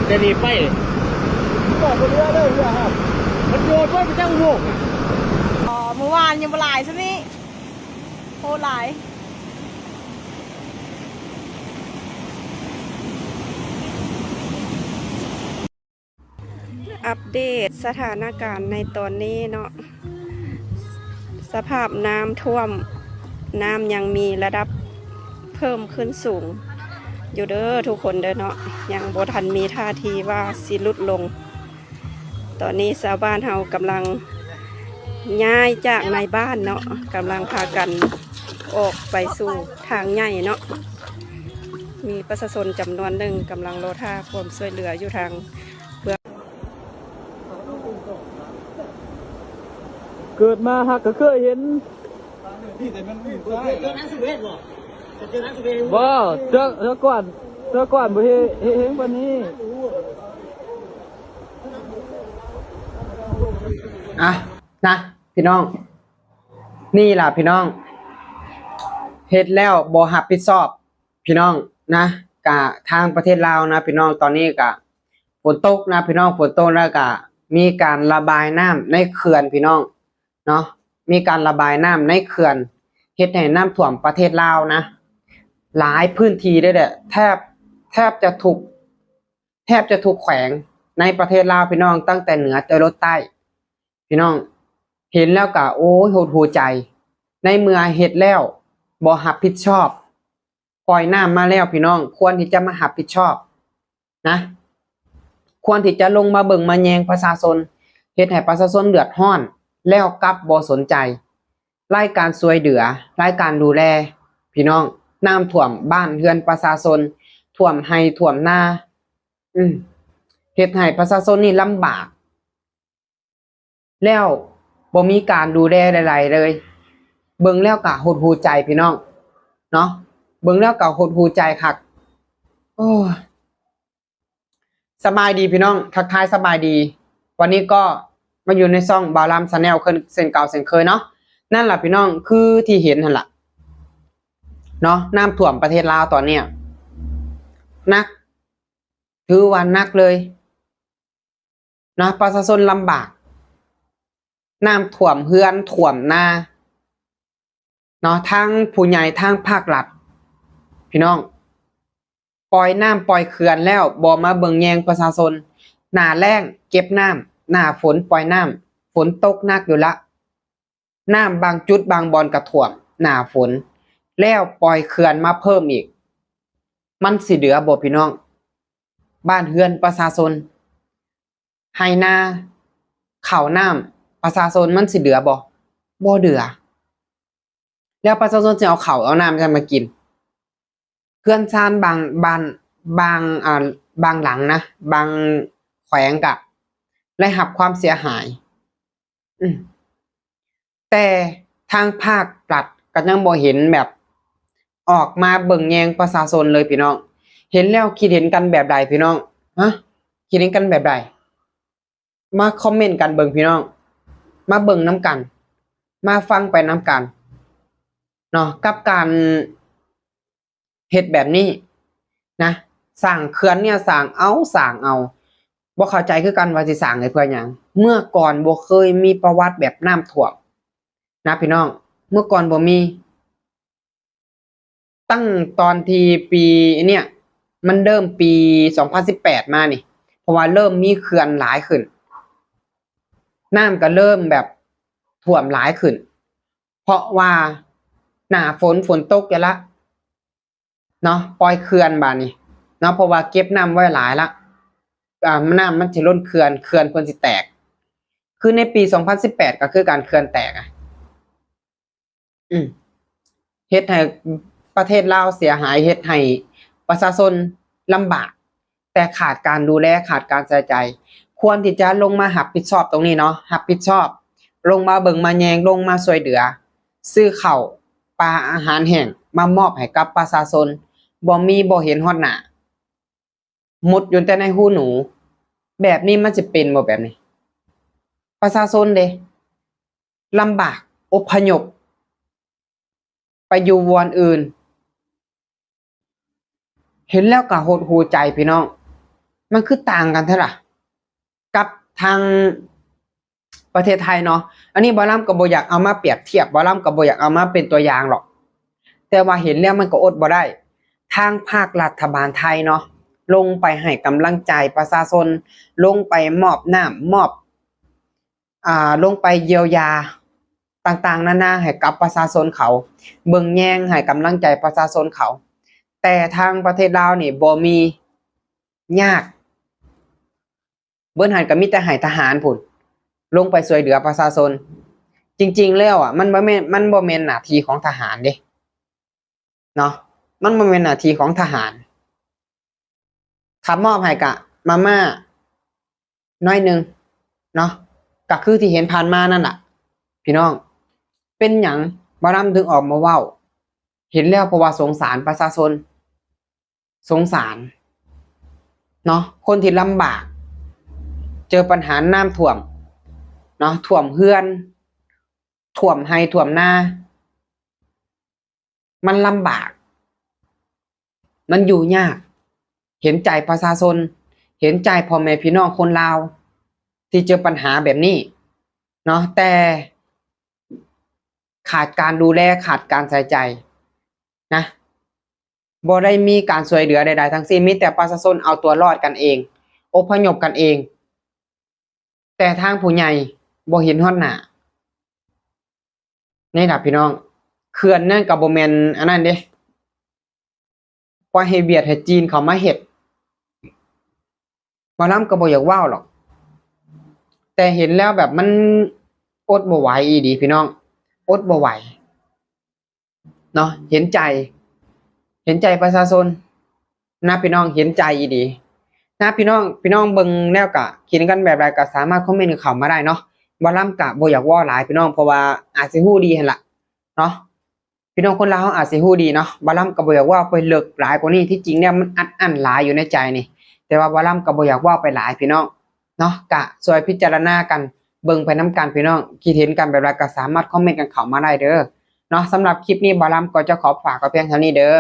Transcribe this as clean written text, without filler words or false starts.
จะหนีไปบอกคนเรือเลยเรือครับมันโยนไว้ไปจ้างโลกเมื่อวานยังมาหลายซะนี่โหหลายอัปเดตสถานการณ์ในตอนนี้เนาะสภาพน้ำท่วมน้ำยังมีระดับเพิ่มขึ้นสูงอยู่เด้อทุกคนเด้อเนาะยังบ่ทันมีท่าทีว่าสิลดลงตอนนี้ชาวบ้านเฮากำลังย้ายจากในบ้านเนาะกำลังพากันออกไปสู่ทางใหญ่เนาะมีประชาชนจำนวนหนึ่งกำลังรอท่าความช่วยเหลืออยู่ทางเกิดมาฮักก็เคยเห็นว้าวเจ้าก่อนบ่เห็นวันนี้นะพี่น้องนี่ล่ะพี่น้องเฮ็ดแล้วบ่รับผิดชอบพี่น้องนะกะทางประเทศลาวนะพี่น้องตอนนี้กะฝนตกนะพี่น้องฝนตกแล้วกะมีการระบายน้ำในเขื่อนพี่น้องเนาะมีการระบายน้ำในเขื่อนเฮ็ดให้น้ำท่วมประเทศลาวนะหลายพื้นที่ได้แหละแทบจะทุกแขวงในประเทศลาวพี่น้องตั้งแต่เหนือจรดใต้พี่น้องเห็นแล้วก็โอ้ยหดหูใจในเมื่อเฮ็ดแล้วบ่รับผิดชอบปล่อยน้ำมาแล้วพี่น้องควรที่จะมารับผิดชอบนะควรที่จะลงมาเบิ่งมาแยงประชาชนเฮ็ดให้ประชาชนเดือดร้อนแล้วกลับบ่สนใจรายการช่วยเหลือรายการดูแลพี่น้องน้ำท่วมบ้านเรือนประชาชนท่วมไร่ท่วมนาเฮ็ดให้ประชาชนนี่ลำบากแล้วบ่มีการดูแลใดๆเลยเบิ่งแล้วก็หดหูใจพี่น้องเนาะเบิ่งแล้วก็หดหูใจคักโอ้สบายดีพี่น้องทักทายสบายดีวันนี้ก็มาอยู่ในช่องบาวลามชาแนลเช่นเก่าเช่นเคยเนาะนั่นล่ะพี่น้องคือที่เห็นนั่นล่ะเนาะน้ำท่วมประเทศลาวตอนเนี้ยนักถือว่านักเลยนะประชาชนลำบากน้ำท่วมเฮือนท่วมนาเนาะทั้งผู้ใหญ่ทั้งภาครัฐพี่น้องปล่อยน้ำปล่อยเขื่อนแล้วบ่มาเบิ่งแยงประชาชนหน้าแล้งเก็บน้ำหน้าฝนปล่อยน้ำฝนตกหนักอยู่ละน้ำบางจุดบางบอนกระท่วมหน้าฝนแล้วปล่อยเขื่อนมาเพิ่มอีกมันสิเหลือบ่พี่น้องบ้านเฮือนประชาชนไร่นาข้าวน้ำประชาชนมันสิเหลือบ่เหลือแล้วประชาชนจะเอาข้าวเอาน้ำกันมากินเพื่อนชานบางบ้านบางหลังนะบางแขวงกะได้รับความเสียหายแต่ทางภาครัฐก็ยังบ่เห็นแบบออกมาเบิ่งแยงประชาชนเลยพี่น้องเห็นแล้วคิดเห็นกันแบบใดพี่น้องคิดเห็นกันแบบใดมาคอมเมนต์กันเบิ่งพี่น้องมาเบิ่งน้ำกันมาฟังไปน้ำกันเนาะกับการเฮ็ดแบบนี้นะสร้างเขื่อนเนี่ยสร้างเอาบ่เข้าใจคือกันว่าสิสร้างให้เพื่อหยังเมื่อก่อนบ่เคยมีประวัติแบบน้ำท่วมนะพี่น้องเมื่อก่อนบ่มีตั้งตอนที่ปีเนี่ยมันเริ่มปี2018มานี่เพราะว่าเริ่มมีเขื่อนหลายขึ้นน้ำก็เริ่มแบบท่วมหลายขึ้นเพราะว่าหน้าฝนตกแล้วละเนาะปล่อยเขื่อนบาดนี้เนาะเพราะว่าเก็บน้ำไว้หลายละน้ำมันสิล้นเขื่อนเพิ่นสิแตกคือในปี2018ก็คือการเขื่อนแตกเฮ็ดให้ประเทศลาวเสียหายเฮ็ดให้ประชาชนลำบากแต่ขาดการดูแลขาดการใส่ใจควรที่จะลงมารับผิดชอบตรงนี้เนาะรับผิดชอบลงมาเบิ่งมาแยงลงมาช่วยเหลือซื้อข้าวปลาอาหารแห้งมามอบให้กับประชาชนบ่เห็นฮอดหน้ามุดอยู่แต่ในหูหนูแบบนี้มันจะเป็นบ่แบบนี้ประชาชนเด้ลำบากอพยพไปอยู่วันอื่นเห็นแล้วก็หดหูใจพี่น้อง มันคือต่างกันเท่าล่ะกับทางประเทศไทยเนาะอันนี้บอลลัมกับโบอยากเอามาเปรียบเทียบบอลลัมกับโบอยากเอามาเป็นตัวอย่างหรอกแต่ว่าเห็นแล้วมันก็อดบ่ได้ทางภาครัฐบาลไทยเนาะลงไปให้กำลังใจประชาชนลงไปมอบน้ำมอบลงไปเยียวยาต่างๆนานาให้กับประชาชนเขาเบิ่งแยงให้กำลังใจประชาชนเขาแต่ทางประเทศลาวนี่บ่มียากเบิ่นหันก็มีแต่ให้ทหารพุ่นลงไปช่วยเหลือประชาชนจริงๆแล้วมันบ่แม่นหน้าที่ของทหารเด้เนาะมันบ่แม่นหน้าที่ของทหารถ้ามอบให้กะมาม่าน้อยนึงเนาะก็คือที่เห็นผ่านมานั่นล่ะพี่น้องเป็นหยังบ่นำถึงออกมาเว้าเห็นแล้วเพราะว่าสงสารประชาชนสงสารเนาะคนที่ลำบากเจอปัญหาน้ำท่วมเนาะท่วมเฮือนท่วมไร่ท่วมนามันลำบากมันอยู่ยากเห็นใจประชาชนเห็นใจพ่อแม่พี่น้องคนลาวที่เจอปัญหาแบบนี้เนาะแต่ขาดการดูแลขาดการใส่ใจนะบ่ได้มีการช่วยเหลือใดๆทั้งสิ้นมีแต่ประชาชนเอาตัวรอดกันเองอพยพกันเองแต่ทางผู้ใหญ่บ่เห็นฮอดหน้านี่ล่ะพี่น้องเขื่อนนั่นก็บ่แม่นอันนั้นเด้ปล่อยให้เวียดให้จีนเขามาเฮ็ดบ่นำก็บ่อยากว้าวหรอกแต่เห็นแล้วแบบมันอดบ่ไหวอีดีพี่น้องอดบ่ไหวเนาะเห็นใจประชาชนนะพี่น้องเห็นใจอีดีนะพี่น้องเบิ่งแล้วก็คิดกันแบบใดก็สามารถคอมเมนต์เข้ามาได้เนาะบ่ล่ำก็บ่อยากเว้าหลายพี่น้องเพราะว่าอาจสิฮู้ดีหั่นล่ะเนาะพี่น้องคนลาวอาจสิฮู้ดีเนาะบ่ล่ำก็บ่อยากเว้าไปลึกหลายกว่านี้ที่จริงเนี่ยมันอัดอั้นหลายอยู่ในใจนี่แต่ว่าบ่ล่ำก็บ่อยากเว้าไปหลายพี่น้องเนาะก็ช่วยพิจารณากันเบิ่งไปนํกันพี่น้องคิดเห็นกันแบบใดก็สามารถคอมเมนต์กันเข้ามาได้เด้อเนาะสำหรับคลิปนี้บ่ล่ำก็จะขอฝากไว้เพียงเท่านี้เด้อ